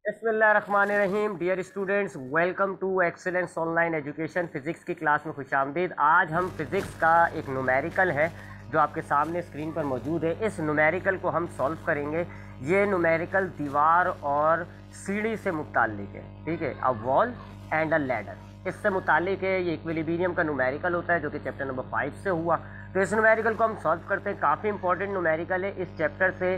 बिस्मिल्लाहिर्रहमानिर्रहीम। Dear students, welcome to excellence online education. Physics की class में खुशामदीद। आज हम फिजिक्स का एक न्यूमेरिकल है जो आपके सामने स्क्रीन पर मौजूद है। इस न्यूमेरिकल को हम सॉल्व करेंगे। ये न्यूमेरिकल दीवार और सीढ़ी से मुताल्लिक है, ठीक है। A wall and a ladder, इससे मुताल्लिक है। ये इक्विलिब्रियम का न्यूमेरिकल होता है जो कि चैप्टर नंबर 5 से हुआ। तो इस न्यूमेरिकल को हम सॉल्व करते हैं। काफ़ी इंपॉर्टेंट न्यूमेरिकल है। इस चैप्टर से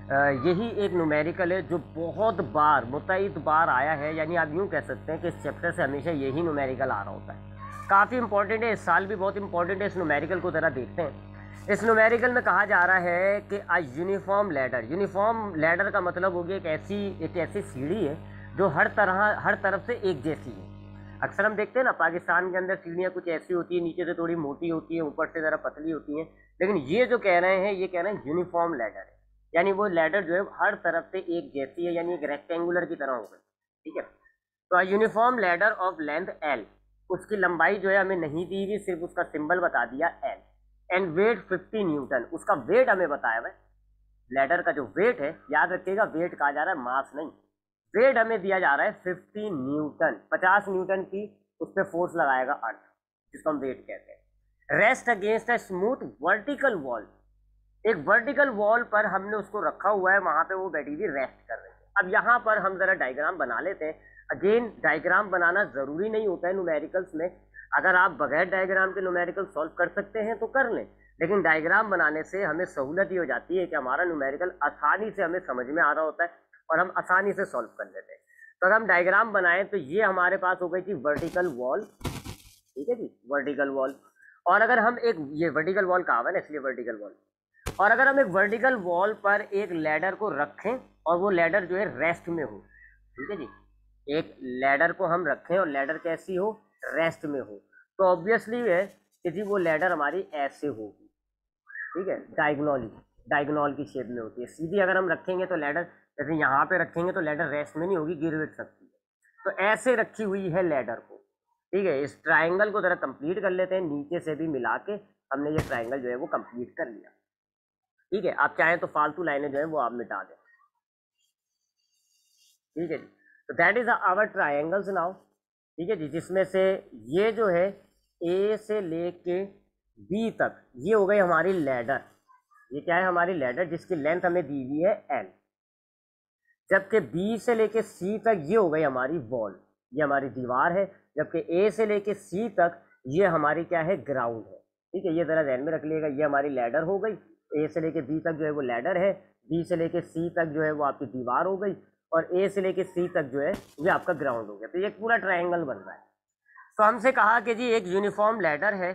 यही एक न्यूमेरिकल है जो बहुत बार मुतईद बार आया है, यानी आप यूँ कह सकते हैं कि इस चैप्टर से हमेशा यही न्यूमेरिकल आ रहा होता है। काफ़ी इंपॉर्टेंट है, इस साल भी बहुत इंपॉर्टेंट है। इस न्यूमेरिकल को ज़रा देखते हैं। इस न्यूमेरिकल में कहा जा रहा है कि a uniform ladder. Uniform ladder का मतलब हो गया एक ऐसी सीढ़ी है जो हर तरफ से एक जैसी है। अक्सर हम देखते हैं ना, पाकिस्तान के अंदर सीढ़ियाँ कुछ ऐसी होती है, नीचे से थोड़ी मोटी होती है, ऊपर से ज़रा पतली होती हैं। लेकिन ये जो कह रहे हैं, ये कह रहे हैं यूनिफॉर्म लैडर है, यानी वो लैडर जो है हर तरफ से एक जैसी है, यानी एक रेक्टेंगुलर की तरह हो गई, ठीक है। तो uniform ladder of length L, उसकी लंबाई जो है हमें नहीं दी हुई, सिर्फ उसका सिंबल बता दिया एल। एंड वेट 50 न्यूटन, उसका वेट हमें बताया हुआ है। लैडर का जो वेट है, याद रखिएगा, वेट कहा जा रहा है, मास नहीं। वेट हमें दिया जा रहा है 50 न्यूटन। 50 न्यूटन की उस पर फोर्स लगाएगा अर्थ, जिसको हम वेट कहते हैं। Rest against a smooth vertical wall, एक वर्टिकल वॉल पर हमने उसको रखा हुआ है, वहां पे वो बैठी हुई रेस्ट कर रही है। अब यहाँ पर हम जरा डायग्राम बना लेते हैं। अगेन, डायग्राम बनाना जरूरी नहीं होता है न्यूमेरिकल्स में। अगर आप बगैर डायग्राम के न्यूमेरिकल सॉल्व कर सकते हैं तो कर लें, लेकिन डायग्राम बनाने से हमें सहूलत ही हो जाती है कि हमारा न्यूमेरिकल आसानी से हमें समझ में आ रहा होता है और हम आसानी से सॉल्व कर लेते हैं। तो अगर हम डायग्राम बनाएं तो ये हमारे पास हो गई थी वर्टिकल वॉल, ठीक है जी, वर्टिकल वॉल। और अगर हम एक, ये वर्टिकल वॉल कहा हुआ है ना, इसलिए वर्टिकल वॉल। और अगर हम एक वर्टिकल वॉल पर एक लैडर को रखें और वो लैडर जो है रेस्ट में हो, ठीक है जी, एक लैडर को हम रखें और लैडर कैसी हो, रेस्ट में हो, तो ऑब्वियसली है कि जी वो लैडर हमारी ऐसे होगी, ठीक है, डायगोनली, डायगोनल की शेप में होती है। सीधी अगर हम रखेंगे तो लैडर, जैसे यहाँ पे रखेंगे तो लैडर रेस्ट में नहीं होगी, गिर विर सकती है। तो ऐसे रखी हुई है लैडर को, ठीक है। इस ट्राइंगल को जरा कंप्लीट कर लेते हैं, नीचे से भी मिला के हमने ये ट्राइंगल जो है वो कंप्लीट कर लिया, ठीक है। आप चाहें तो फालतू लाइनें जो है वो आप मिटा दें, ठीक है जी। तो that is our triangles now, ठीक है जी, जिसमें से ये जो है ए से लेके बी तक, ये हो गई हमारी लैडर। ये क्या है, हमारी लैडर, जिसकी लेंथ हमें दी हुई है एल। जबकि बी से लेके सी तक ये हो गई हमारी वॉल, ये हमारी दीवार है। जबकि ए से लेके सी तक ये हमारी क्या है, ग्राउंड है, ठीक है। ये जरा ध्यान में रख लिएगा, ये हमारी लैडर हो गई। ए से लेके बी तक जो है वो लैडर है, बी से लेके सी तक जो है वो आपकी दीवार हो गई, और ए से लेके सी तक जो है ये आपका ग्राउंड हो गया। तो ये पूरा ट्राइंगल बन रहा है। तो हमसे कहा कि जी एक यूनिफॉर्म लैडर है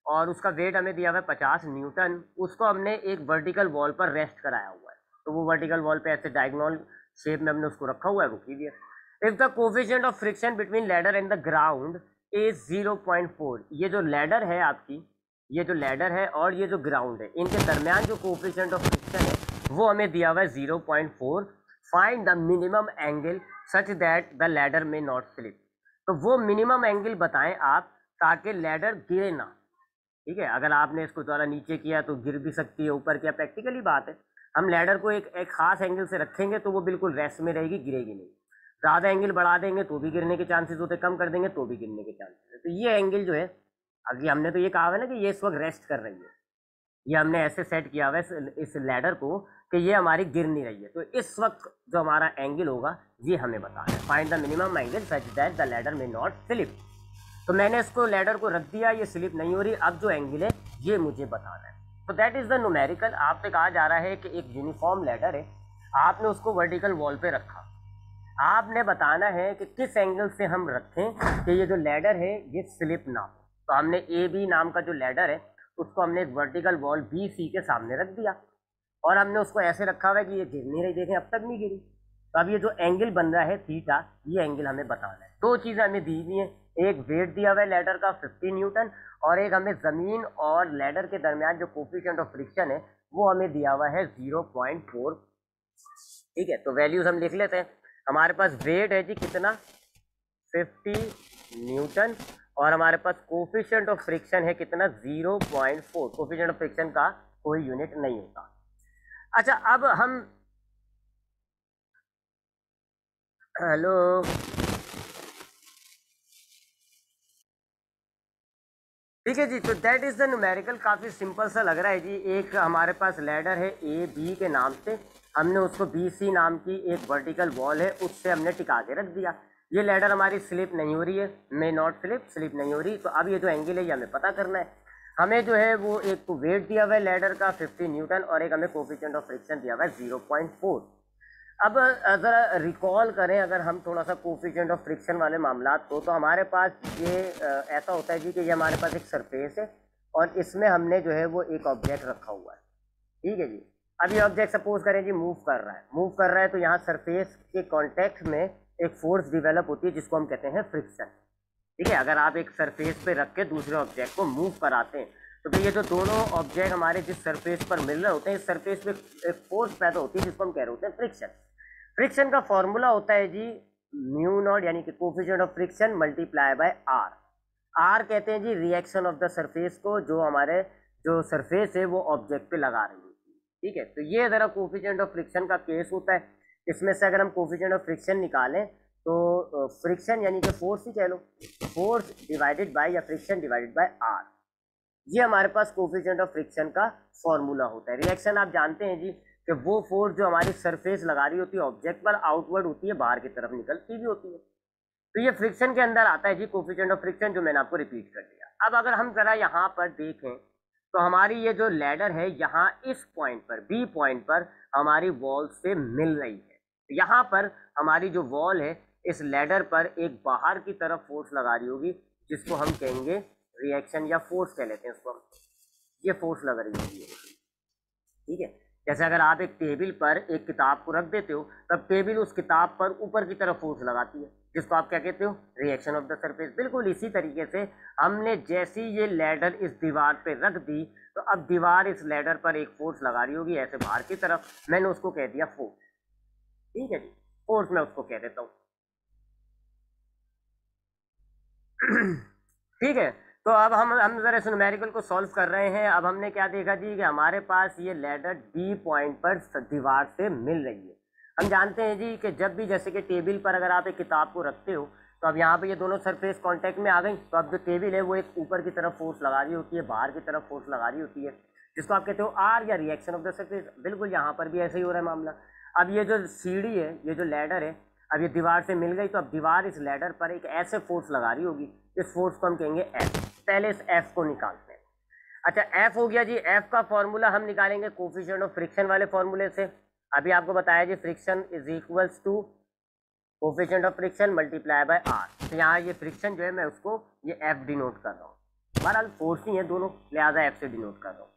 और उसका वेट हमें दिया हुआ है 50 न्यूटन। उसको हमने एक वर्टिकल वॉल पर रेस्ट कराया हुआ है। तो वो वर्टिकल वॉल पे ऐसे डायगोनल शेप में हमने उसको रखा हुआ है, रुकी हुई है। If the coefficient of friction between ladder and the ground is 0.4, ये जो लैडर है आपकी, ये जो लैडर है और ये जो ग्राउंड है, इनके दरमियान जो कोफिशिएंट ऑफ फ्रिक्शन है वो हमें दिया हुआ है 0.4। Find the minimum angle such that the ladder में नॉट स्लिप, तो वो मिनिमम एंगल बताएं आप ताकि लैडर गिरे ना, ठीक है। अगर आपने इसको थोड़ा नीचे किया तो गिर भी सकती है, ऊपर किया, प्रैक्टिकली बात है। हम लैडर को एक खास एंगल से रखेंगे तो वो बिल्कुल रेस्ट में रहेगी, गिरेगी नहीं। ज़्यादा एंगल बढ़ा देंगे तो भी गिरने के चांसेस होते, कम कर देंगे तो भी गिरने के चांसेस है। तो ये एंगल जो है, अभी हमने तो ये कहा है ना कि ये इस वक्त रेस्ट कर रही है, ये हमने ऐसे सेट किया हुआ है इस लैडर को कि ये हमारी गिर नहीं रही है। तो इस वक्त जो हमारा एंगल होगा ये हमें बताना है। Find the minimum angle such that the ladder में नॉट स्लिप। तो मैंने इसको लैडर को रख दिया, ये स्लिप नहीं हो रही। अब जो एंगल है ये मुझे बताना है। तो दैट इज द न्यूमेरिकल। आपसे कहा जा रहा है कि एक यूनिफॉर्म लैडर है, आपने उसको वर्टिकल वॉल पे रखा, आपने बताना है कि किस एंगल से हम रखें कि ये जो लैडर है ये स्लिप ना हो। तो हमने ए बी नाम का जो लैडर है उसको हमने एक वर्टिकल वॉल बी सी के सामने रख दिया और हमने उसको ऐसे रखा हुआ है कि ये गिर नहीं रही, देखें अब तक नहीं गिरी। तो अब ये जो एंगल बन रहा है थीटा, ये एंगल हमें बताना है। दो चीज़ें हमें दी हुई हैं, एक वेट दिया हुआ है लैडर का 50 न्यूटन, और एक हमें ज़मीन और लैडर के दरमियान जो कोफिशिएंट ऑफ फ्रिक्शन है वो हमें दिया हुआ है 0.4, ठीक है। तो वैल्यूज हम लिख लेते हैं। हमारे पास वेट है जी कितना, 50 न्यूटन, और हमारे पास कोफिशिएंट ऑफ फ्रिक्शन है कितना, 0.4। कोफिशिएंट ऑफ फ्रिक्शन का कोई यूनिट नहीं होता। अच्छा, अब हम हेलो। ठीक है जी, तो दैट इज द न्यूमेरिकल। काफी सिंपल सा लग रहा है जी। एक हमारे पास लैडर है ए बी के नाम से, हमने उसको बी सी नाम की एक वर्टिकल वॉल है उससे हमने टिका के रख दिया। ये लैडर हमारी स्लिप नहीं हो रही है, मे नॉट स्लिप नहीं हो रही। तो अब ये जो एंगल है ये हमें पता करना है। हमें जो है वो एक तो वेट दिया हुआ है लैडर का 50 न्यूटन और एक हमें कोफिशिएंट ऑफ फ्रिक्शन दिया हुआ है 0.4। अब ज़रा रिकॉल करें अगर हम थोड़ा सा कोफिशिएंट ऑफ फ्रिक्शन वाले मामलात को, तो हमारे पास ये ऐसा होता है जी कि ये हमारे पास एक सरफेस है और इसमें हमने जो है वो एक ऑब्जेक्ट रखा हुआ है। ठीक है जी। अब ये ऑब्जेक्ट सपोज करें जी मूव कर रहा है तो यहाँ सरफेस के कॉन्टेक्ट में एक फोर्स डिवेलप होती है जिसको हम कहते हैं फ्रिक्शन। ठीक है, अगर आप एक सरफेस पे रख के दूसरे ऑब्जेक्ट को मूव कराते हैं तो फिर ये जो दोनों ऑब्जेक्ट हमारे जिस सरफेस पर मिल रहे होते हैं, इस सरफेस पे एक फोर्स पैदा होती है जिसको हम कह रहे होते हैं फ्रिक्शन। फ्रिक्शन का फॉर्मूला होता है जी म्यू नॉट यानी कि coefficient of friction multiply by R. R कहते हैं जी रिएक्शन ऑफ द सरफेस को, जो हमारे जो सरफेस है वो ऑब्जेक्ट पे लगा रही होती है। ठीक है, तो ये जरा कोफिशिएंट ऑफ फ्रिक्शन का केस होता है। इसमें से अगर हम कोफिशिएंट ऑफ फ्रिक्शन निकालें तो फ्रिक्शन यानी कि फोर्स ही कह लो, फोर्स डिवाइडेड बाय या फ्रिक्शन डिवाइडेड बाय आर, ये हमारे पास कोफिशिएंट ऑफ फ्रिक्शन का फॉर्मूला होता है। रिएक्शन आप जानते हैं जी कि वो फोर्स जो हमारी सरफेस लगा रही होती है ऑब्जेक्ट पर आउटवर्ड होती है, बाहर की तरफ निकलती भी होती है। तो ये फ्रिक्शन के अंदर आता है जी कोफिशिएंट ऑफ फ्रिक्शन, जो मैंने आपको रिपीट कर दिया। अब अगर हम जरा यहाँ पर देखें तो हमारी ये जो लैडर है यहाँ इस पॉइंट पर बी पॉइंट पर हमारी वॉल से मिल रही है। यहाँ पर हमारी जो वॉल है इस लैडर पर एक बाहर की तरफ फोर्स लगा रही होगी जिसको हम कहेंगे रिएक्शन या फोर्स कह लेते हैं उसको हम। ये फोर्स लग रही होगी। ठीक है, जैसे अगर आप एक टेबल पर एक किताब को रख देते हो तब टेबल उस किताब पर ऊपर की तरफ फोर्स लगाती है जिसको आप क्या कहते हो, रिएक्शन ऑफ द सरफेस। बिल्कुल इसी तरीके से हमने जैसी ये लैडर इस दीवार पे रख दी तो अब दीवार इस लैडर पर एक फोर्स लगा रही होगी ऐसे बाहर की तरफ, मैंने उसको कह दिया फोर्स। ठीक है जी, फोर्स मैं उसको कह देता हूँ। ठीक है, तो अब हम जरा इस न्यूमेरिकल को सॉल्व कर रहे हैं। अब हमने क्या देखा जी कि हमारे पास ये लैडर डी पॉइंट पर दीवार से मिल रही है। हम जानते हैं जी कि जब भी जैसे कि टेबल पर अगर आप एक किताब को रखते हो तो अब यहाँ पे ये दोनों सरफेस कांटेक्ट में आ गई, तो अब जो टेबल है वो एक ऊपर की तरफ फोर्स लगा रही होती है, बाहर की तरफ फोर्स लगा रही होती है जिसको आप कहते हो आर या रिएक्शन ऑफ द सरफेस। बिल्कुल यहाँ पर भी ऐसे ही हो रहा है मामला। अब ये जो सीढ़ी है, ये जो लैडर है, अब ये दीवार से मिल गई तो अब दीवार इस लैडर पर एक ऐसे फोर्स लगा रही होगी, इस फोर्स को हम कहेंगे एफ। पहले इस एफ को निकालते हैं। अच्छा, एफ हो गया जी। एफ का फॉर्मूला हम निकालेंगे कोफिशिएंट ऑफ फ्रिक्शन वाले फॉर्मूले से। अभी आपको बताया जी friction is equals to coefficient of friction multiply by R. तो यहाँ ये फ्रिक्शन जो है मैं उसको ये एफ डिनोट कर रहा हूँ। बहरहाल फोर्स ही है दोनों, लिहाजा एफ से डिनोट कर रहा हूँ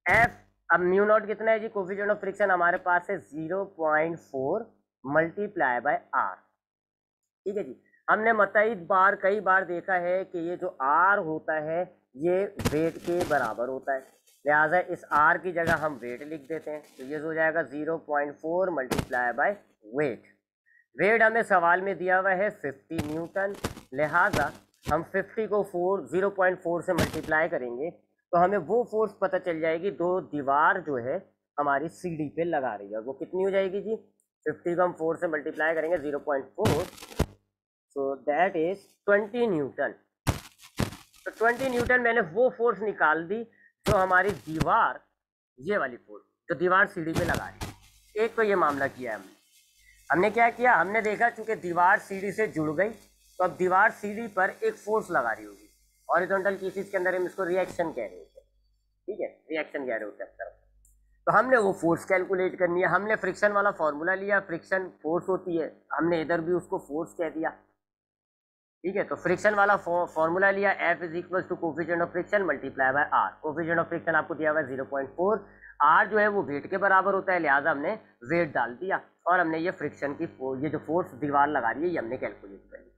एफ। अब म्यू नॉट कितना है जी, कोफिशिएंट ऑफ फ्रिक्शन हमारे पास है 0.4 मल्टीप्लाई बाय आर। ठीक है जी। हमने मतई बार कई बार देखा है कि ये जो आर होता है ये वेट के बराबर होता है, लिहाजा इस आर की जगह हम वेट लिख देते हैं। तो ये हो जाएगा 0.4 मल्टीप्लाई बाय वेट। वेट हमें सवाल में दिया हुआ है 50 न्यूटन, लिहाजा हम 50 को 0.4 से मल्टीप्लाई करेंगे तो हमें वो फोर्स पता चल जाएगी दो दीवार जो है हमारी सीढ़ी पे लगा रही है। वो कितनी हो जाएगी जी, 50 को हम 4 से मल्टीप्लाई करेंगे 0.4, सो दैट इज 20 न्यूटन। तो 20 न्यूटन मैंने वो फोर्स निकाल दी जो हमारी दीवार, ये वाली फोर्स जो दीवार सीढ़ी पे लगा रही है। एक तो ये मामला किया है हमने क्या किया, हमने देखा चूंकि दीवार सीढ़ी से जुड़ गई तो अब दीवार सीढ़ी पर एक फोर्स लगा रही होगी। हॉरिजॉन्टल केसेस के अंदर हम इसको रिएक्शन कह रहे होते हैं। ठीक है, रिएक्शन कह रहे होते हैं तरफ। तो हमने वो फोर्स कैलकुलेट करनी है। हमने फ्रिक्शन वाला फॉर्मूला लिया, फ्रिक्शन फोर्स होती है, हमने इधर भी उसको फोर्स कह दिया। ठीक है, तो फ्रिक्शन वाला फॉर्मूला लिया, F is equal to coefficient of friction multiply by R. Coefficient of friction आपको दिया हुआ है 0.4, आर जो है वो वेट के बराबर होता है, लिहाजा हमने वेट डाल दिया और हमने ये फ्रिक्शन की ये जो फोर्स दीवार लगा रही है ये हमने कैलकुलेट कर ली।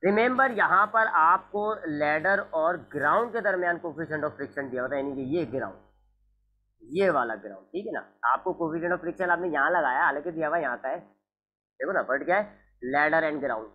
रिमेंबर यहाँ पर आपको लैडर और ग्राउंड के दरमियान कोफिशिएंट ऑफ फ्रिक्शन दिया होता है, यानी कि ये ग्राउंड, ये वाला ग्राउंड। ठीक है ना, आपको कोफिशिएंट ऑफ फ्रिक्शन आपने यहाँ लगाया, हालांकि दिया हुआ यहाँ का है, देखो ना पढ़ क्या है, लैडर एंड ग्राउंड।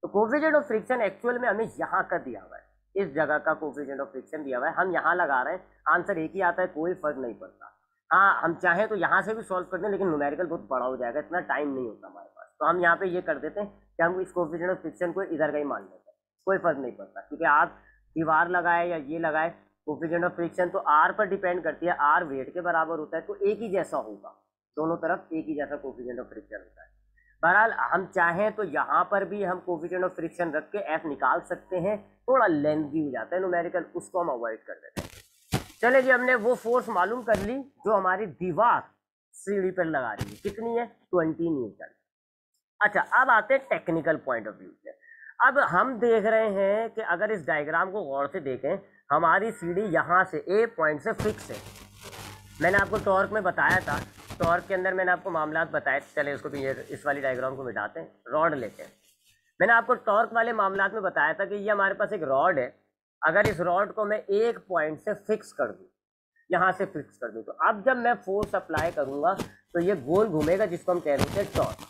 तो कोफिशिएंट ऑफ फ्रिक्शन एक्चुअल में हमें यहाँ का दिया हुआ है, इस जगह का कोफिशिएंट ऑफ फ्रिक्शन दिया हुआ है, हम यहाँ लगा रहे हैं, आंसर एक ही आता है, कोई फर्क नहीं पड़ता। हाँ, हम चाहें तो यहाँ से भी सॉल्व कर दें लेकिन न्यूमेरिकल बहुत बड़ा हो जाएगा, इतना टाइम नहीं होता हमारे पास। तो हम यहाँ पे ये कर देते हैं कि हम इस कोफिशिएंट ऑफ फ्रिक्शन को इधर का ही मान लेते हैं, कोई फर्क नहीं पड़ता, क्योंकि आप दीवार लगाए या ये लगाए, कोफिशिएंट ऑफ फ्रिक्शन तो आर पर डिपेंड करती है, आर वेट के बराबर होता है, तो एक ही जैसा होगा, दोनों तरफ एक ही जैसा कोफिशिएंट ऑफ फ्रिक्शन होता है। बहरहाल हम चाहें तो यहाँ पर भी हम कोफिशिएंट ऑफ फ्रिक्शन रख के एफ निकाल सकते हैं, थोड़ा लेंथी हो जाता है न्यूमेरिकल, उसको हम अवॉइड कर देते हैं। चले जी, हमने वो फोर्स मालूम कर ली जो हमारी दीवार सीढ़ी पर लगा रही है, कितनी है, 20 न्यूटन। अच्छा, अब आते हैं टेक्निकल पॉइंट ऑफ व्यू से। अब हम देख रहे हैं कि अगर इस डायग्राम को गौर से देखें, हमारी सीढ़ी यहाँ से ए पॉइंट से फिक्स है। मैंने आपको टॉर्क में बताया था, टॉर्क के अंदर मैंने आपको मामलात बताए, चले उसको भी इस वाली डायग्राम को मिटाते हैं, रॉड लेते हैं। मैंने आपको टॉर्क वाले मामलात में बताया था कि ये हमारे पास एक रॉड है, अगर इस रॉड को मैं एक पॉइंट से फिक्स कर दूँ, यहाँ से फिक्स कर दूँ, तो अब जब मैं फोर्स अप्लाई करूँगा तो ये गोल घूमेगा, जिसको हम कह रहे थे टॉर्क।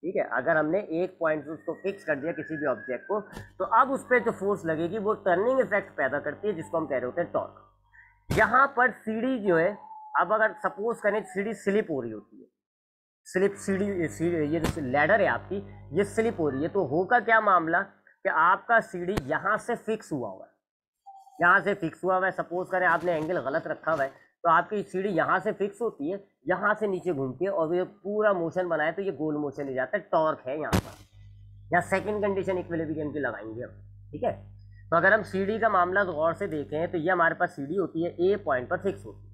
ठीक है, अगर हमने एक पॉइंट से उसको फिक्स कर दिया किसी भी ऑब्जेक्ट को, तो अब उस पर जो फोर्स लगेगी वो टर्निंग इफेक्ट पैदा करती है, जिसको हम कह रहे होते हैं टॉर्क। यहाँ पर सीढ़ी जो है, अब अगर सपोज करें सीढ़ी स्लिप हो रही होती है, स्लिप सीढ़ी, ये जो लैडर है आपकी, ये स्लिप हो रही है, तो होगा क्या मामला कि आपका सीढ़ी यहाँ से फिक्स हुआ हुआ है, यहाँ से फिक्स हुआ हुआ है, सपोज करें आपने एंगल गलत रखा हुआ है, तो आपकी सीढ़ी यहाँ से फिक्स होती है, यहाँ से नीचे घूमती है, और ये पूरा मोशन बनाए तो ये गोल मोशन हो जाता है, टॉर्क है यहाँ पर। यहाँ सेकंड कंडीशन इक्विलिब्रियम की लगाएंगे हम। ठीक है, तो अगर हम सीढ़ी का मामला गौर से देखें तो ये हमारे पास सीढ़ी होती है, ए पॉइंट पर फिक्स होती है।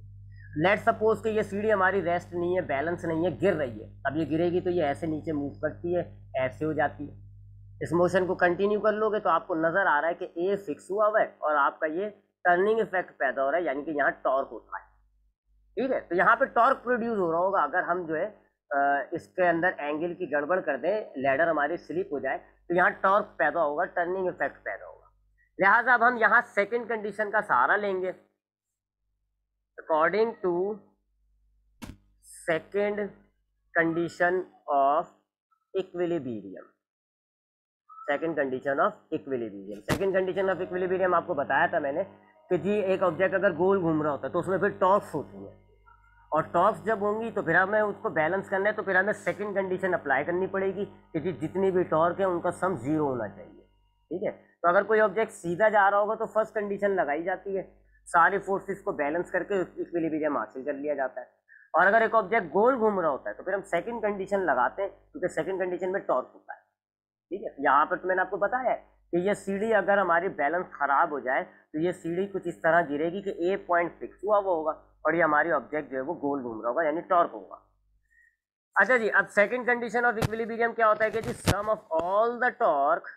लेट सपोज कि ये सीढ़ी हमारी रेस्ट नहीं है, बैलेंस नहीं है, गिर रही है, अब ये गिरेगी तो ये ऐसे नीचे मूव करती है, ऐसे हो जाती है। इस मोशन को कंटिन्यू कर लोगे तो आपको नजर आ रहा है कि ए फिक्स हुआ हुआ है और आपका ये टर्निंग इफेक्ट पैदा हो रहा है, यानी कि यहाँ टॉर्क होता है। ठीक है, तो यहाँ पे टॉर्क प्रोड्यूस हो रहा होगा। अगर हम जो है इसके अंदर एंगल की गड़बड़ कर दें, लैडर हमारी स्लिप हो जाए, तो यहाँ टॉर्क पैदा होगा, टर्निंग इफेक्ट पैदा होगा। लिहाजा अब हम यहाँ सेकंड कंडीशन का सहारा लेंगे। According to second condition of equilibrium, second condition of equilibrium, second condition of equilibrium आपको बताया था मैंने कि जी एक ऑब्जेक्ट अगर गोल घूम रहा होता है तो उसमें फिर टॉर्क्स होती हैं, और टॉर्क्स जब होंगी तो फिर हमें उसको बैलेंस करना है, तो फिर हमें सेकंड कंडीशन अप्लाई करनी पड़ेगी कि जी जितनी भी टॉर्क है उनका सम जीरो होना चाहिए। ठीक है, तो अगर कोई ऑब्जेक्ट सीधा जा रहा होगा तो फर्स्ट कंडीशन लगाई जाती है, सारे फोर्सेस को बैलेंस करके इक्विलिब्रियम हासिल कर लिया जाता है। और अगर एक ऑब्जेक्ट गोल घूम रहा होता है तो फिर हम सेकंड कंडीशन लगाते हैं, क्योंकि सेकंड कंडीशन में टॉर्क होता है। ठीक है, यहाँ पर तो मैंने आपको बताया है कि ये सीढ़ी अगर हमारी बैलेंस खराब हो जाए तो ये सीढ़ी कुछ इस तरह गिरेगी कि ए पॉइंट फिक्स हुआ वो होगा और ये हमारी ऑब्जेक्ट जो है वो गोल घूम रहा होगा, यानी टॉर्क होगा। अच्छा जी, अब सेकंड कंडीशन ऑफ इक्विलिब्रियम क्या होता है कि जी sum of all the torque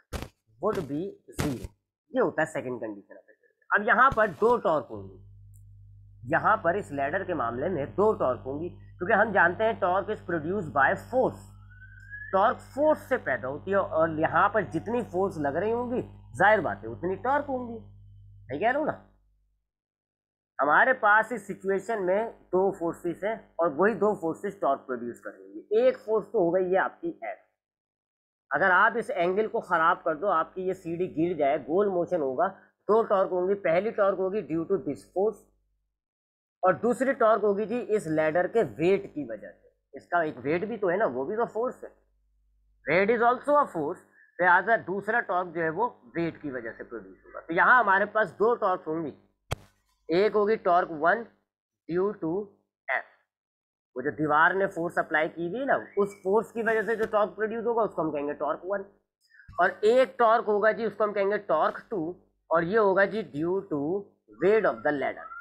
would be zero, ये होता है सेकंड कंडीशन ऑफ इक्विलिब्रियम। अब यहाँ पर दो टॉर्क होंगी, यहाँ पर इस लैडर के मामले में दो टॉर्क होंगी, क्योंकि हम जानते हैं torque is produce by force, torque force से पैदा होती है, और यहाँ पर जितनी फोर्स लग रही होंगी जाहिर बात है उतनी टॉर्क होंगी। मैं कह रहा हूँ ना, हमारे पास इस सिचुएशन में दो फोर्सेस हैं और वही दो फोर्सेस टॉर्क प्रोड्यूस करेंगी। एक फोर्स तो हो गई है आपकी एफ, अगर आप इस एंगल को खराब कर दो, आपकी ये सीढ़ी गिर जाए, गोल मोशन होगा, दो टॉर्क होंगी। पहली टॉर्क होगी ड्यू टू दिस फोर्स, और दूसरी टॉर्क होगी जी इस लैडर के वेट की वजह से। इसका एक वेट भी तो है ना, वो भी तो फोर्स है, weight is also a force, लिहाजा दूसरा टॉर्क जो है वो वेट की वजह से प्रोड्यूस होगा। तो यहाँ हमारे पास दो टॉर्क होंगी, एक होगी टॉर्क 1 ड्यू टू एफ, वो जो दीवार ने फोर्स अप्लाई की हुई ना, उस फोर्स की वजह से जो टॉर्क प्रोड्यूस होगा उसको हम कहेंगे टॉर्क 1, और एक टॉर्क होगा जी उसको हम कहेंगे टॉर्क 2, और ये होगा जी due to weight of the ladder.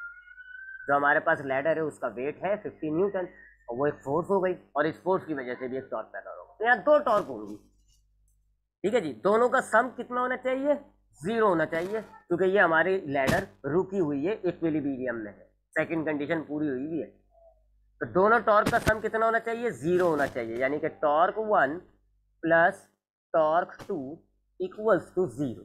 जो हमारे पास लैडर है उसका वेट है 50 न्यूटन, और वो एक फोर्स हो गई, और इस फोर्स की वजह से भी एक टॉर्क पैदा होगा। तो यहाँ दो टॉर्क होंगी। ठीक है जी, दोनों का सम कितना होना चाहिए, जीरो होना चाहिए, क्योंकि ये हमारी लैडर रुकी हुई है, इक्विलिब्रियम में है, सेकंड कंडीशन पूरी हुई भी है। तो दोनों टॉर्क का सम कितना होना चाहिए, जीरो होना चाहिए, यानी कि torque 1 plus torque 2 equals to zero.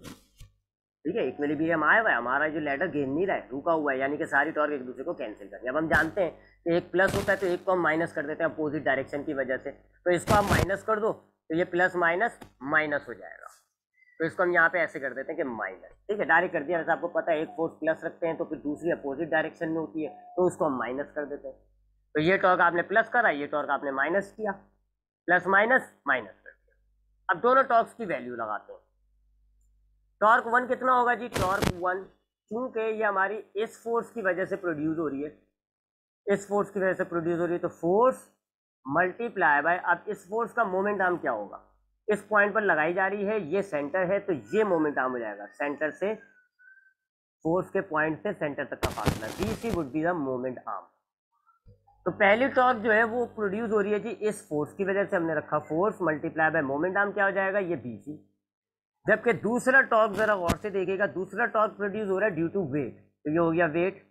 ठीक है, इक्विलिब्रियम आया हुआ है, हमारा जो लैडर गिर नहीं रहा है, रुका हुआ है, यानी कि सारी टॉर्क एक दूसरे को कैंसिल करेंगे। अब हम जानते हैं कि एक प्लस होता है तो एक को हम माइनस कर देते हैं अपोजिट डायरेक्शन की वजह से, तो इसको आप माइनस कर दो तो ये प्लस माइनस माइनस हो जाएगा, तो इसको हम यहाँ पे ऐसे कर देते हैं कि माइनस। ठीक है, डायरेक्ट कर दिया, वैसे आपको पता है एक फोर्स प्लस रखते हैं तो फिर दूसरी अपोजिट डायरेक्शन में होती है, तो उसको हम माइनस कर देते हैं। तो ये टॉर्क आपने प्लस करा, ये टॉर्क आपने माइनस किया, प्लस माइनस माइनस कर दिया। अब दोनों टॉर्क्स की वैल्यू लगाते हैं। टॉर्क 1 कितना होगा जी? टॉर्क 1, क्योंकि ये हमारी इस फोर्स की वजह से प्रोड्यूस हो रही है, इस फोर्स की वजह से प्रोड्यूस हो रही है, तो फोर्स मल्टीप्लाई बाय, अब इस फोर्स का मोमेंट आर्म क्या होगा? इस पॉइंट पर लगाई जा रही है, ये सेंटर है, तो ये मोमेंट आर्म हो जाएगा सेंटर से, फोर्स के पॉइंट से सेंटर तक का फासला, BC would be the moment arm. तो पहली टॉर्क जो है वो प्रोड्यूस हो रही है जी इस फोर्स की वजह से, हमने रखा force multiply by moment arm, क्या हो जाएगा? ये BC। जबकि दूसरा टॉर्क जरा गौर से देखिएगा, दूसरा टॉर्क प्रोड्यूस हो रहा है ड्यू टू वेट, तो ये हो गया वेट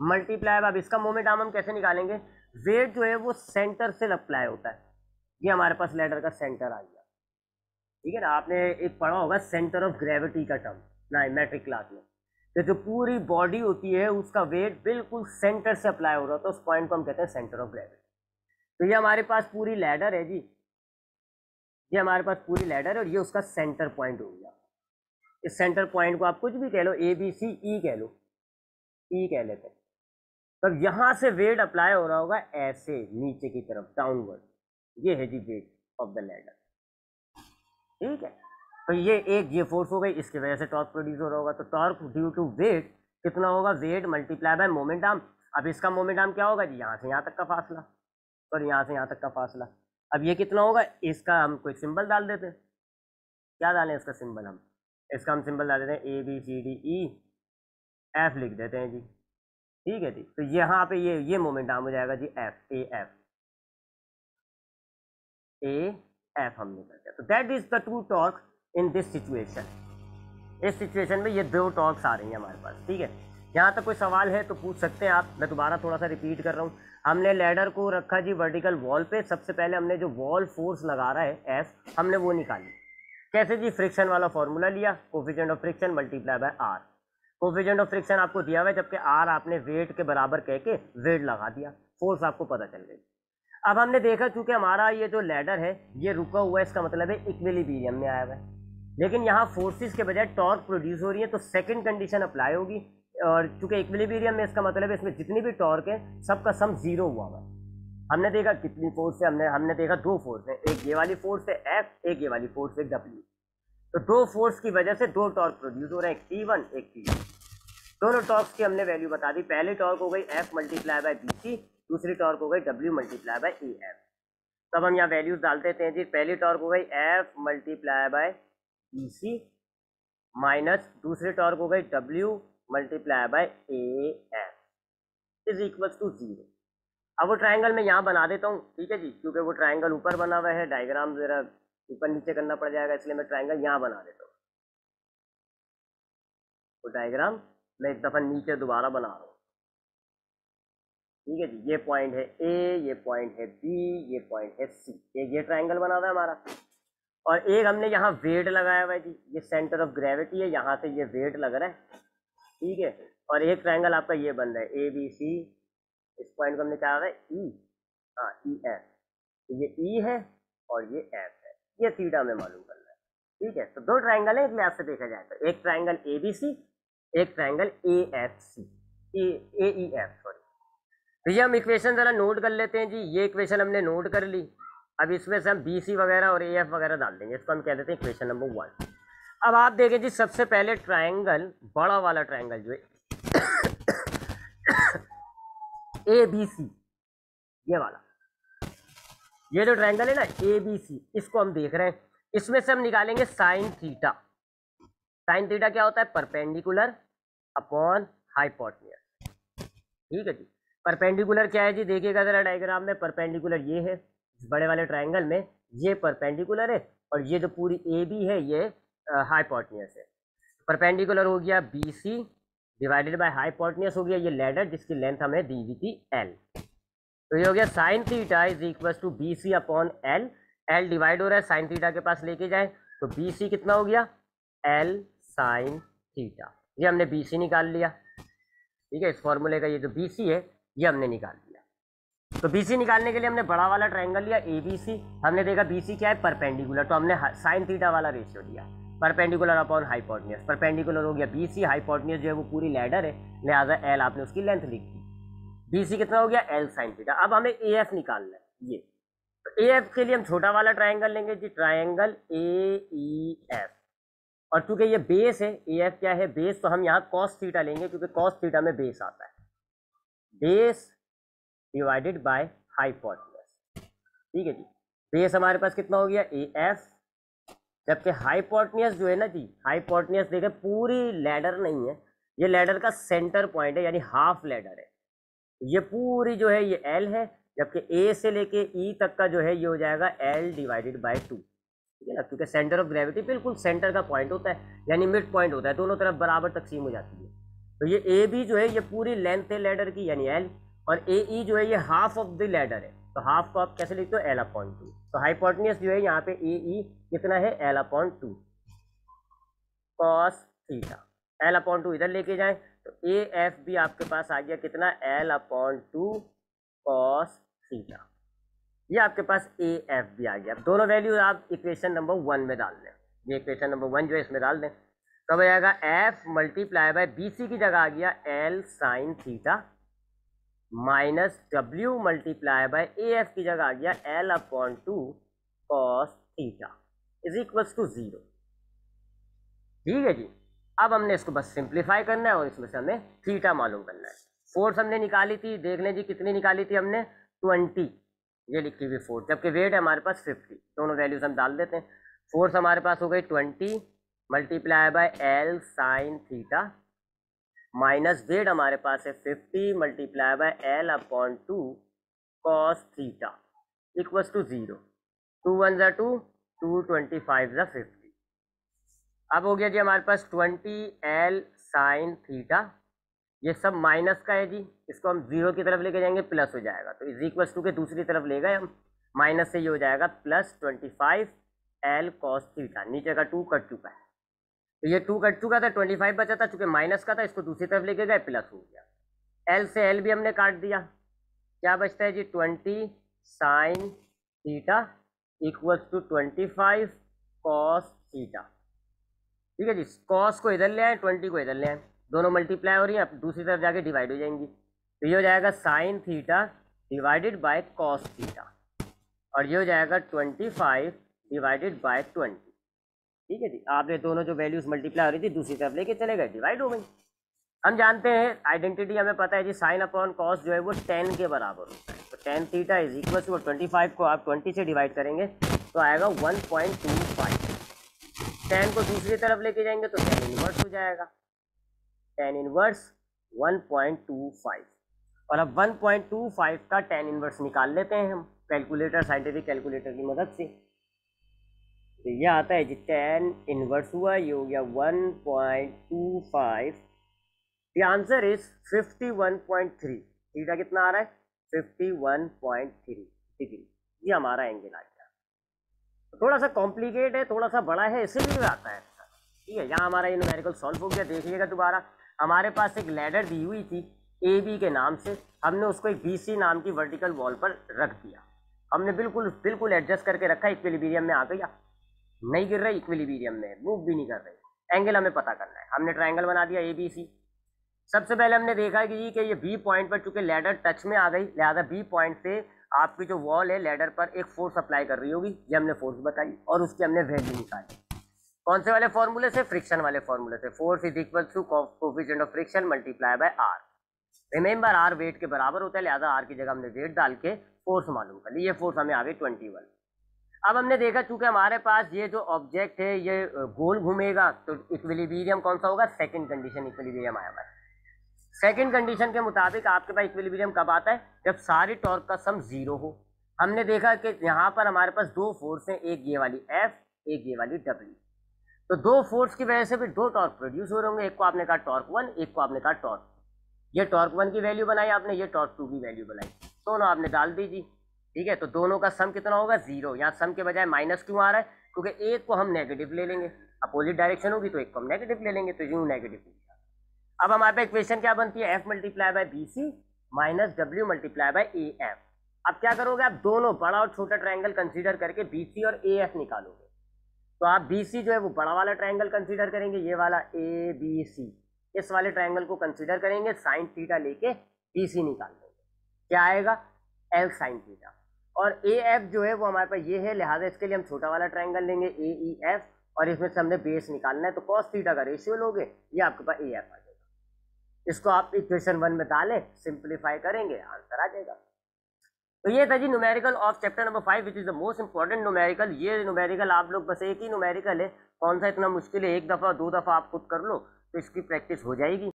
मल्टीप्लाई। अब इसका मोमेंट आर्म हम कैसे निकालेंगे? वेट जो है वो सेंटर से अप्लाई होता है, ये हमारे पास लेडर का सेंटर आ गया, ठीक है ना। आपने एक पढ़ा होगा सेंटर ऑफ ग्रेविटी का टर्म ना मैट्रिक क्लास में, तो जो पूरी बॉडी होती है उसका वेट बिल्कुल सेंटर से अप्लाई हो रहा होता है, उस पॉइंट को हम कहते हैं सेंटर ऑफ ग्रेविटी। तो ये हमारे पास पूरी लैडर है जी, ये हमारे पास पूरी लैडर है और ये उसका सेंटर पॉइंट हो गया। इस सेंटर पॉइंट को आप कुछ भी कह लो, ABC, कह लो, ई कह लेते हैं। तब यहां से वेट अप्लाई हो रहा होगा ऐसे नीचे की तरफ डाउनवर्ड, ये है जी वेट ऑफ द लैडर, ठीक है। तो ये फोर्स हो गई, इसकी वजह से टॉर्क प्रोड्यूस हो रहा होगा, तो टॉर्क ड्यू टू वेट कितना होगा? Weight multiply by moment arm. अब इसका मोमेंट आर्म क्या होगा जी? यहाँ से यहाँ तक का फासला, और यहाँ से यहाँ तक का फासला। अब ये कितना होगा? इसका हम कोई सिंबल डाल देते हैं, क्या डालें इसका सिंबल? हम इसका हम सिंबल डाल देते हैं ABCDE, F लिख देते हैं जी, ठीक है जी। तो यहाँ पे ये मोमेंट आर्म हो जाएगा जी AF हमने कर दिया। तो that is the two torque in this situation. इस सिचुएशन में ये दो टॉर्क्स आ रही हैं हमारे पास, ठीक है। यहाँ तक कोई सवाल है तो पूछ सकते हैं आप। मैं दोबारा थोड़ा सा रिपीट कर रहा हूँ। हमने लैडर को रखा जी वर्टिकल वॉल पे, सबसे पहले हमने जो वॉल फोर्स लगा रहा है F, हमने वो निकाली। कैसे जी? फ्रिक्शन वाला फॉर्मूला लिया, coefficient of friction multiply bye R। Coefficient of friction आपको दिया हुआ है, जबकि R आपने वेट के बराबर कह के वेट लगा दिया, फोर्स आपको पता चल गई। अब हमने देखा चूंकि हमारा ये जो लैडर है ये रुका हुआ है, इसका मतलब है इक्विलिब्रियम में आया हुआ है, लेकिन यहाँ फोर्सेस के बजाय टॉर्क प्रोड्यूस हो रही है, तो सेकंड कंडीशन अप्लाई होगी। और चूंकि इक्विलिब्रियम में, इसका मतलब है इसमें जितनी भी टॉर्क है सबका सम जीरो हुआ हुआ है। हमने देखा कितनी फोर्स है, हमने देखा दो फोर्स है, एक ये वाली फोर्स है F, एक ये वाली फोर्स है W। तो दो फोर्स की वजह से दो टॉर्क प्रोड्यूस हो रहे हैं, एक T1 एक T2। दोनों टॉर्क्स की हमने वैल्यू बता दी। पहली टॉर्क हो गई F मल्टीप्लाई बाय BC, दूसरी टॉर्क हो गई W मल्टीप्लाई बाय AF। तब हम यहाँ वैल्यूज डाल देते हैं जी। पहली टॉर्क हो गई F multiply by BC minus दूसरी टॉर्क हो गई W multiply by AF is equal to 0। अब वो ट्राइंगल मैं यहाँ बना देता हूँ, ठीक है जी, क्योंकि वो ट्राइंगल ऊपर बना हुआ है, डायग्राम जरा ऊपर नीचे करना पड़ जाएगा, इसलिए मैं ट्राइंगल यहाँ बना देता हूँ। वो डायग्राम मैं एक दफ़ा नीचे दोबारा बना रहा हूँ, ठीक है जी। ये पॉइंट है A, ये पॉइंट है B, ये पॉइंट है C। एक ये ट्राइंगल बना हुआ है हमारा, और एक हमने यहाँ वेट लगाया हुआ है जी, ये सेंटर ऑफ ग्रेविटी है, यहाँ से ये वेट लग रहा है, ठीक है। और एक ट्राइंगल आपका ये बन रहा है ABC, इस पॉइंट को हमने क्या है E, हाँ EF, तो ये E है और ये F है, ये थीटा में मालूम करना है, ठीक है। तो दो ट्राइंगल है एक लिहाज से देखा जाए तो, एक ट्राइंगल ABC, एक ट्राइंगल AFC, AEF सॉरी। तो ये हम इक्वेशन जरा नोट कर लेते हैं जी। ये इक्वेशन हमने नोट कर ली। अब इसमें से हम BC वगैरह और AF वगैरह डाल देंगे, इसको हम कह देते हैं इक्वेशन नंबर 1। अब आप देखें जी, सबसे पहले ट्राइंगल, बड़ा वाला ट्राइंगल जो है ABC, ये वाला, ये जो ट्राइंगल है ना ABC, इसको हम देख रहे हैं। इसमें से हम निकालेंगे साइन थीटा। साइन थीटा क्या होता है? परपेंडिकुलर अपॉन हाइपोटेन्यूज, ठीक है जी। परपेंडिकुलर क्या है जी? देखिएगा जरा डायग्राम में, परपेंडिकुलर ये है, इस बड़े वाले ट्राइंगल में ये परपेंडिकुलर है, और ये जो पूरी AB है ये हाइपोटेन्यूज है। परपेंडिकुलर हो गया BC डिवाइडेड बाय हाइपोटेन्यूज हो गया ये लेडर, जिसकी लेंथ हमें दी हुई थी L। तो ये हो गया sine theta is equal to BC upon L। L divide हो रहा है, साइन थीटा के पास लेके जाए तो BC कितना हो गया? L sine theta. ये हमने BC निकाल लिया, ठीक है। इस फॉर्मूले का ये जो BC है ये हमने निकाल लिया। तो BC निकालने के लिए हमने बड़ा वाला ट्राइंगल लिया ABC। हमने देखा BC क्या है? परपेंडिकुलर, तो हमने साइन थीटा वाला रेशियो लिया, परपेंडिकुलर अपॉन हाइपोटेन्यूज। परपेंडिकुलर हो गया BC, हाइपोटेन्यूज जो है वो पूरी लैडर है, लिहाजा L आपने उसकी लेंथ लिख दी। BC कितना हो गया? L sine theta. अब हमें AF निकालना है, ये तो ए एफ के लिए हम छोटा वाला ट्राइंगल लेंगे जी, ट्राइंगल ए ई एफ। और चूंकि ये बेस है, ए एफ क्या है, बेस, तो हम यहाँ कॉस थीटा लेंगे क्योंकि कॉस थीटा में बेस आता है, बेस डिवाइडेड बाय हाइपोटेन्यूज। ठीक है जी, बेस हमारे पास कितना हो गया ए एफ, जबकि हाइपोटेन्यूज जो है ना जी, हाइपोटेन्यूज देखें पूरी लैडर नहीं है, ये लैडर का सेंटर पॉइंट है, यानी हाफ लैडर है। ये पूरी जो है ये एल है, जबकि ए से लेके ई तक का जो है ये हो जाएगा एल डिवाइडेड बाय 2। ठीक है ना, क्योंकि सेंटर ऑफ ग्रेविटी बिल्कुल सेंटर का पॉइंट होता है, यानी मिड पॉइंट होता है, दोनों तरफ बराबर तकसीम हो जाती है। तो ये ए बी जो है ये पूरी लेंथ है लैडर की, यानी एल, और ए ई जो है ये हाफ ऑफ द लैडर है, तो हाफ को आप कैसे लिखते हो, एल अपॉन 2। तो हाइपोटेन्यूज जो है यहाँ पे ए ई कितना है, L upon 2 cos theta. L upon 2 इधर लेके जाएं तो ए एफ भी आपके पास आ गया कितना, एल अपॉन 2 कॉस थीटा। ये आपके पास ए एफ भी आ गया। अब दोनों वैल्यू आप इक्वेशन नंबर 1 में डाल दें, ये इक्वेशन नंबर 1 जो है इसमें डाल दें, तब हो जाएगा F multiply by B C की जगह आ गया L sine theta, minus W multiply by A F की जगह आ गया L upon 2 cos theta is equals to 0। ठीक है जी, अब हमने इसको बस सिंप्लीफाई करना है और इसमें से हमें थीटा मालूम करना है। फोर्स हमने निकाली थी, देख लें जी कितनी निकाली थी हमने, 20, ये लिखी हुई फोर्स, जबकि वेट है हमारे पास 50। दोनों वैल्यूज हम डाल देते हैं। फोर्स हमारे पास हो गई 20 multiply by L sine theta, minus weight हमारे पास है 50 multiply by L upon 2 cos theta equals to 0। 2 1 ज़ा 2, 2 25 ज़ा 50। अब हो गया जी हमारे पास 20 एल साइन थीटा, ये सब माइनस का है जी, इसको हम 0 की तरफ लेके जाएंगे प्लस हो जाएगा, तो इज इक्वल्स टू के दूसरी तरफ ले गए हम, माइनस से ये हो जाएगा प्लस 25 एल कॉस थीटा, नीचे का 2 कट चुका है, तो ये 2 कट चुका था, 25 बचा था, चूंकि माइनस का था इसको दूसरी तरफ लेके गए, प्लस हो गया। एल से एल भी हमने काट दिया, क्या बचता है जी, 20 sine theta equals to 25 cos theta. ठीक है जी, कॉस को इधर ले आए, 20 को इधर ले आए, दोनों मल्टीप्लाई हो रही है, अब दूसरी तरफ जाके डिवाइड हो जाएंगी, तो ये हो जाएगा sine theta divided by cos theta, और ये हो जाएगा 25 डिवाइडेड बाय 20। ठीक है जी, आपने दोनों जो वैल्यूज मल्टीप्लाई हो रही थी दूसरी तरफ लेके चले गए, डिवाइड हो गई। हम जानते हैं आइडेंटिटी, हमें पता है जी, साइन अपॉन कॉस जो है वो 10 के बराबर होता है, तो tan theta is equal to 25 को आप 20 से डिवाइड करेंगे तो आएगा 1.25। 10 को दूसरी तरफ लेके जाएंगे तो tan इनवर्स हो जाएगा, tan इनवर्स 1.25। और अब 1.25 का tan इनवर्स निकाल लेते हैं हम कैलकुलेटर, साइंटिफिक कैलकुलेटर की मदद से, तो यह आता है जी tan इनवर्स हुआ, ये हो गया 1.25, द आंसर इज 51.3। थीटा कितना आ रहा है, 51.3 डिग्री, ये हमारा एंगल आ गया। तो थोड़ा सा कॉम्प्लिकेट है, थोड़ा सा बड़ा है, इसीलिए आता है। ठीक है, यहाँ हमारा ये न्यूमेरिकल सॉल्व हो गया। देखिएगा दोबारा, हमारे पास एक लैडर दी हुई थी ए बी के नाम से, हमने उसको एक बी सी नाम की वर्टिकल वॉल पर रख दिया, हमने बिल्कुल बिल्कुल एडजस्ट करके रखा, इक्विलिब्रियम में आ गया, नहीं गिर रही, इक्विलिब्रियम में मूव भी नहीं कर रही। एंगल हमें पता करना है, हमने ट्राइंगल बना दिया ए बी सी। सबसे पहले हमने देखा कि ये बी पॉइंट पर चूंकि लैडर टच में आ गई, लिहाजा बी पॉइंट से आपकी जो वॉल है लैडर पर एक फोर्स अप्लाई कर रही होगी, ये हमने फोर्स बताई और उसकी हमने वैल्यू निकाली। कौन से वाले फॉर्मूले से, फ्रिक्शन वाले फॉर्मूले से। Force is equal to coefficient of friction multiply by R. Remember R weight के बराबर होता है, लिहाजा आर की जगह हमने वेट डाल के फोर्स मालूम कर ली। ये फोर्स हमें आ गई 21। अब हमने देखा चूंकि हमारे पास ये जो ऑब्जेक्ट है ये गोल घूमेगा, तो इक्विलिब्रियम कौन सा होगा, सेकंड कंडीशन इक्विलिब्रियम आया हुआ है। सेकंड कंडीशन के मुताबिक आपके पास इक्विलिब्रियम कब आता है, जब सारी टॉर्क का सम 0 हो। हमने देखा कि यहाँ पर हमारे पास दो फोर्स हैं, एक ये वाली F, एक ये वाली W। तो दो फोर्स की वजह से भी दो टॉर्क प्रोड्यूस हो रहे होंगे, एक को आपने कहा टॉर्क 1, एक को आपने कहा टॉर्क। ये टॉर्क 1 की वैल्यू बनाई आपने, ये टॉर्क 2 की वैल्यू बनाई, दोनों आपने डाल दीजिए। ठीक है, तो दोनों का सम कितना होगा, 0। यहाँ सम के बजाय माइनस क्यों आ रहा है, क्योंकि एक को हम नेगेटिव ले लेंगे, अपोजिट डायरेक्शन होगी तो एक को हम नेगेटिव ले लेंगे, तो यूं नेगेटिव हो गया। अब हमारे पास इक्वेशन क्या बनती है, F multiply by B C minus W multiply by A F. अब क्या करोगे, आप दोनों बड़ा और छोटा ट्राइंगल कंसीडर करके BC और AF निकालोगे। तो आप BC जो है वो बड़ा वाला ट्राइंगल कंसीडर करेंगे, ये वाला ABC, इस वाले ट्राइंगल को कंसीडर करेंगे, साइन थीटा लेके BC निकाल लेंगे, क्या आएगा, L साइन थीटा। और ए एफ जो है वो हमारे पास ये है, लिहाजा इसके लिए हम छोटा वाला ट्रायंगल लेंगे ए ई एफ, और इसमें से हमने बेस निकालना है, तो कॉस थीटा का रेशियो लोगे, ये आपके पास ए एफ आ जाएगा। इसको आप इक्वेशन 1 में डालें, सिंप्लीफाई करेंगे, आंसर आ जाएगा। तो ये था जी numerical of chapter number 5 which is the most important numerical. ये न्यूमेरिकल आप लोग बस एक ही न्यूमेरिकल है, कौन सा इतना मुश्किल है, एक दफ़ा 2 दफ़ा आप खुद कर लो तो इसकी प्रैक्टिस हो जाएगी।